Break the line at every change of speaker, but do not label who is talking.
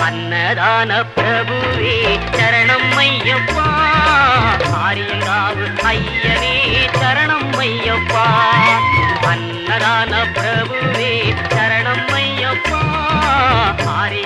அன்னதான பிரபுவே சரணம் ஐயப்பா, ஆரியங்காவு ஐயனே சரணம் ஐயப்பா. அன்னதான பிரபுவே சரணம் ஐயப்பா, ஆரிய